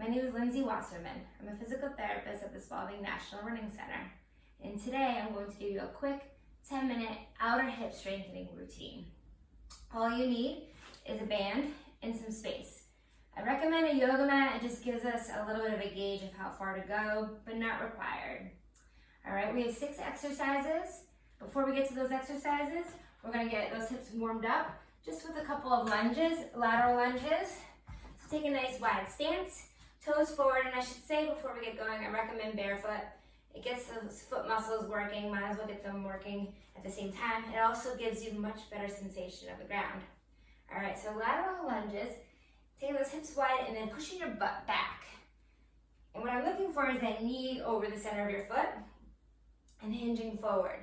My name is Lindsay Wasserman. I'm a physical therapist at the Spalding National Running Center. And today I'm going to give you a quick 10-minute outer hip strengthening routine. All you need is a band and some space. I recommend a yoga mat. It just gives us a little bit of a gauge of how far to go, but not required. All right, we have 6 exercises. Before we get to those exercises, we're gonna get those hips warmed up just with a couple of lunges, lateral lunges. So take a nice wide stance, toes forward, and I should say before we get going, I recommend barefoot. It gets those foot muscles working, might as well get them working at the same time. It also gives you much better sensation of the ground. All right, so lateral lunges, taking those hips wide and then pushing your butt back. And what I'm looking for is that knee over the center of your foot and hinging forward.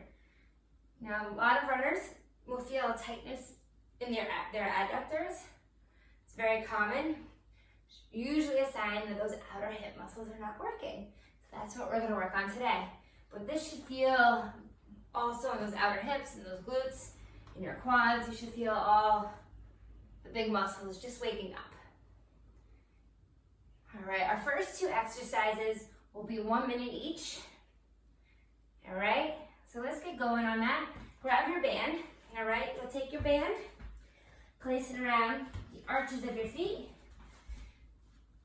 Now, a lot of runners will feel a tightness in their adductors. It's very common. Usually a sign that those outer hip muscles are not working. So that's what we're going to work on today. But this should feel also in those outer hips and those glutes, in your quads. You should feel all the big muscles just waking up. All right, our first 2 exercises will be 1 minute each. All right, so let's get going on that. Grab your band. All right, you'll take your band, place it around the arches of your feet.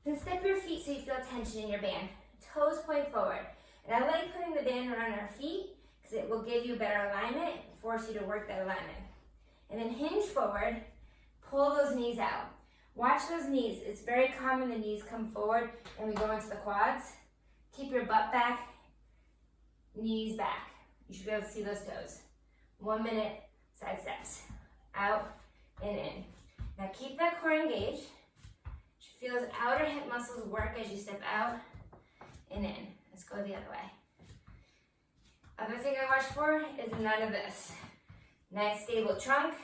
Then step your feet so you feel tension in your band. Toes point forward. And I like putting the band around our feet because it will give you better alignment and force you to work that alignment. And then hinge forward, pull those knees out. Watch those knees. It's very common the knees come forward and we go into the quads. Keep your butt back, knees back. You should be able to see those toes. 1 minute, side steps. Out and in. Now keep that core engaged. Feel those outer hip muscles work as you step out and in. Let's go the other way. Other thing I watch for is none of this. Nice stable trunk.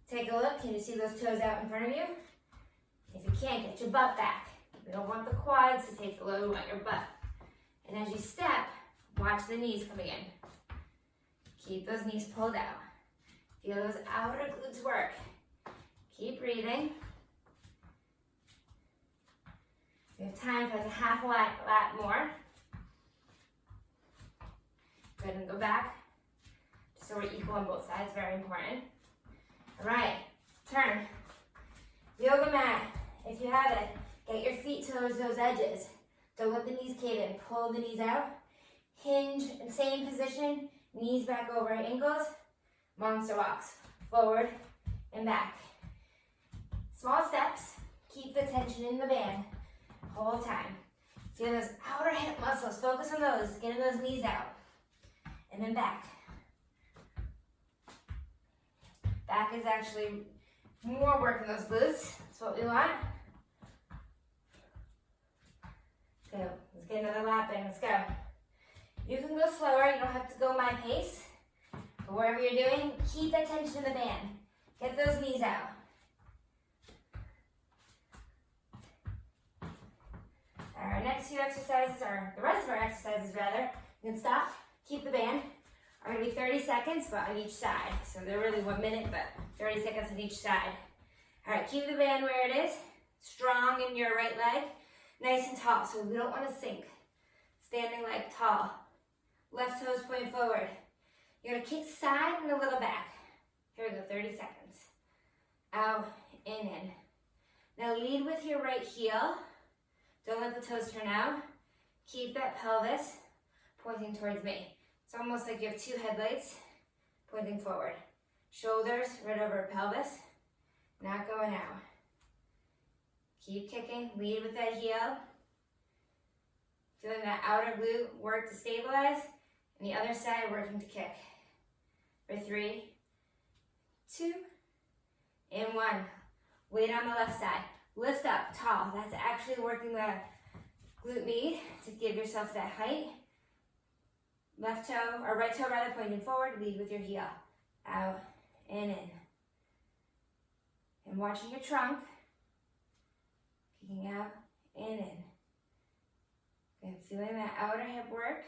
Take a look. Can you see those toes out in front of you? If you can't, get your butt back. We don't want the quads to take the load, we want your butt. And as you step, watch the knees coming in. Keep those knees pulled out. Feel those outer glutes work. Keep breathing. We have time for like a half lap more. Go ahead and go back. Just so we're equal on both sides, very important. All right, turn. Yoga mat, if you have it, get your feet towards those edges. Don't let the knees cave in. Pull the knees out. Hinge in same position, knees back over ankles. Monster walks, forward and back. Small steps, keep the tension in the band. Whole time. Feel those outer hip muscles. Focus on those. Getting those knees out. And then back. Back is actually more work in those glutes. That's what we want. Go. Let's get another lap in. Let's go. You can go slower. You don't have to go my pace. But whatever you're doing, keep that tension in the band. Get those knees out. Our next few exercises, or the rest of our exercises rather, you can stop, keep the band, are going to be 30 seconds, but on each side. So they're really 1 minute, but 30 seconds on each side. All right, keep the band where it is, strong in your right leg, nice and tall, so we don't want to sink. Standing leg tall, left toes point forward. You're going to kick side and a little back. Here we go, 30 seconds. Out and in. Now lead with your right heel. Don't let the toes turn out. Keep that pelvis pointing towards me. It's almost like you have 2 headlights pointing forward. Shoulders right over pelvis, not going out. Keep kicking, lead with that heel. Feeling that outer glute work to stabilize, and the other side working to kick. For 3, 2, and 1. Weight on the left side. Lift up, tall. That's actually working the glute med to give yourself that height. Left toe, or right toe rather, pointing forward. Lead with your heel. Out and in. And watching your trunk. Kicking out and in. Good. Feeling that outer hip work.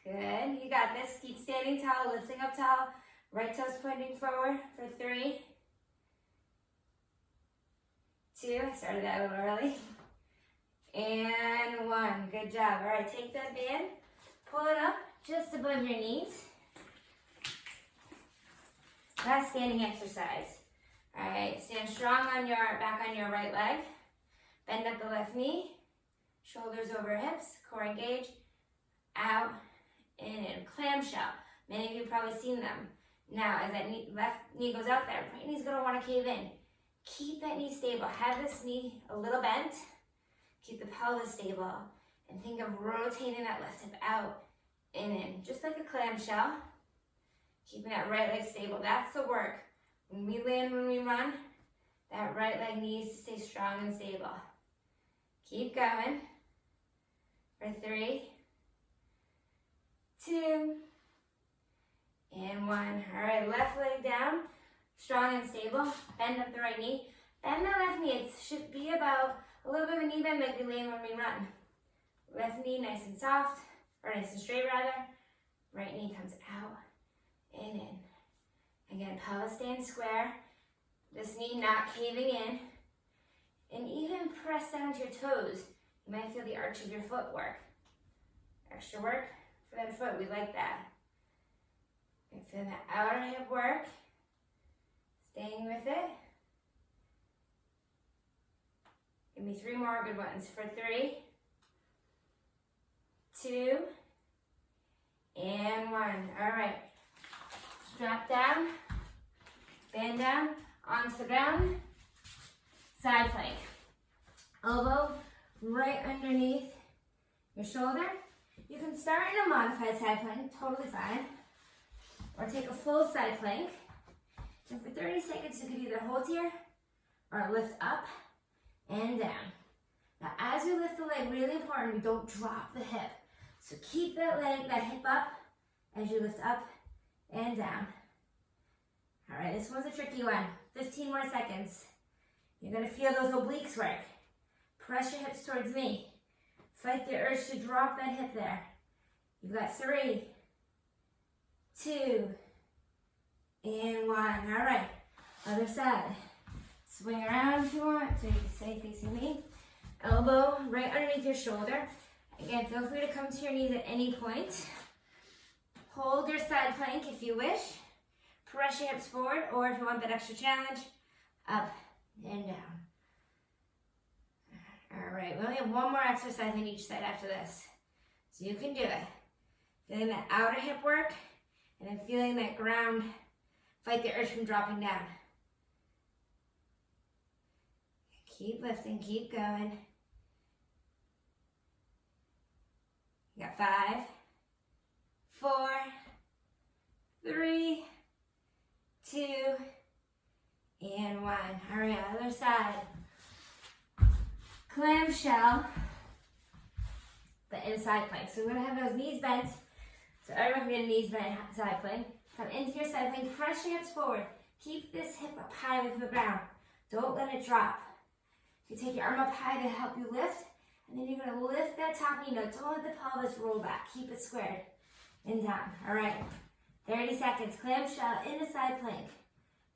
Good. You got this. Keep standing tall, lifting up tall. Right toes pointing forward for 3, 2, I started that a little early, and 1, good job. All right, take that band, pull it up just above your knees. Last standing exercise. All right, stand strong on back on your right leg, bend up the left knee, shoulders over hips, core engage, out, and in, clamshell. Many of you have probably seen them. Now, as that left knee goes out there, right knee's gonna wanna cave in. Keep that knee stable. Have this knee a little bent. Keep the pelvis stable. And think of rotating that left hip out and in, just like a clamshell. Keeping that right leg stable. That's the work. When we land, when we run, that right leg needs to stay strong and stable. Keep going. For 3, 2, and 1. All right, left leg down, strong and stable. Bend up the right knee. Bend the left knee. It should be about a little bit of a knee bend like we land when we run. Left knee nice and soft, or nice and straight rather. Right knee comes out and in. Again, pelvis staying square. This knee not caving in. And even press down to your toes. You might feel the arch of your foot work. Extra work for that foot, we like that. And feel that outer hip work. Staying with it. Give me 3 more good ones. For 3, 2, and 1. All right. Drop down, band down, onto the ground, side plank. Elbow right underneath your shoulder. You can start in a modified side plank, totally fine. Or take a full side plank. And for 30 seconds, you can either hold here or lift up and down. Now, as we lift the leg, really important, we don't drop the hip. So keep that leg, that hip up as you lift up and down. All right, this one's a tricky one. 15 more seconds. You're gonna feel those obliques work. Press your hips towards me. Fight the urge to drop that hip there. You've got 3, 2, and 1. All right, other side. Swing around if you want, so you can stay facing me. Elbow right underneath your shoulder. Again, feel free to come to your knees at any point. Hold your side plank if you wish. Press your hips forward, or if you want that extra challenge, up and down. All right, we only have 1 more exercise on each side after this. So you can do it. Feeling that outer hip work, and then feeling that ground, fight the urge from dropping down. Keep lifting, keep going. You got 5, 4, 3, 2, and 1. All right, other side. Clamshell, but in a side plank. So we're gonna have those knees bent. So I recommend knees bent side plank. Come into your side plank, press your hips forward. Keep this hip up high with the ground. Don't let it drop. You take your arm up high to help you lift, and then you're gonna lift that top knee. No, don't let the pelvis roll back. Keep it squared and down. All right, 30 seconds. Clamshell in a side plank.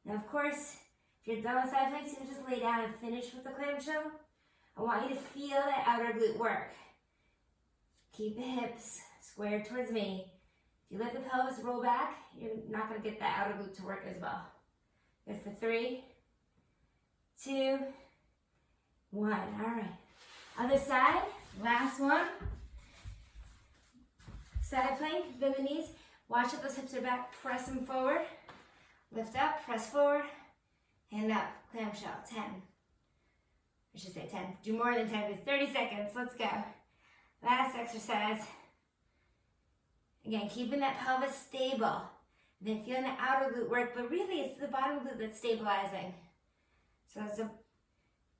Now, of course, if you're done with side planks, you can just lay down and finish with the clamshell. I want you to feel that outer glute work. Keep the hips squared towards me. If you let the pelvis roll back, you're not gonna get that outer glute to work as well. Good for 3, 2, 1. All right. Other side, last one. Side plank, bend the knees. Watch if those hips are back, press them forward. Lift up, press forward, hand up, clamshell, 10. I should say 10. Do more than 10, it's 30 seconds, let's go. Last exercise. Again, keeping that pelvis stable. And then feeling the outer glute work, but really it's the bottom glute that's stabilizing. So it's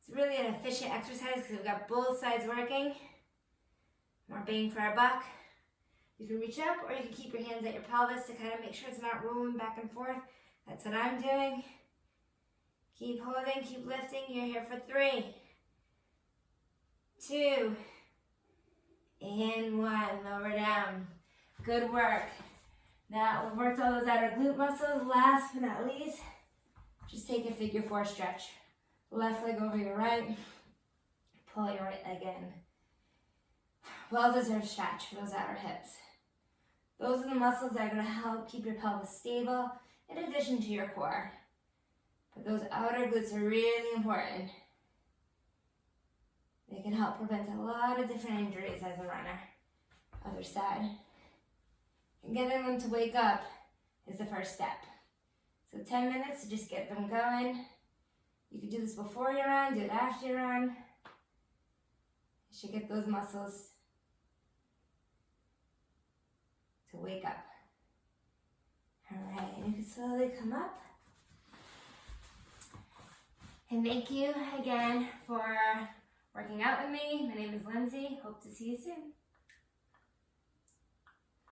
really an efficient exercise because we've got both sides working. More bang for our buck. You can reach up or you can keep your hands at your pelvis to kind of make sure it's not rolling back and forth. That's what I'm doing. Keep holding, keep lifting. You're here for 3, 2, and 1. Lower down. Good work. Now we've worked all those outer glute muscles. Last but not least, just take a figure 4 stretch. left leg over your right. Pull your right leg in. Well-deserved stretch for those outer hips. Those are the muscles that are going to help keep your pelvis stable in addition to your core. But those outer glutes are really important. They can help prevent a lot of different injuries as a runner. Other side. And getting them to wake up is the first step. So 10 minutes to just get them going. You can do this before you run, do it after you run. You should get those muscles to wake up. All right, and you can slowly come up. And thank you again for working out with me. My name is Lindsay. Hope to see you soon.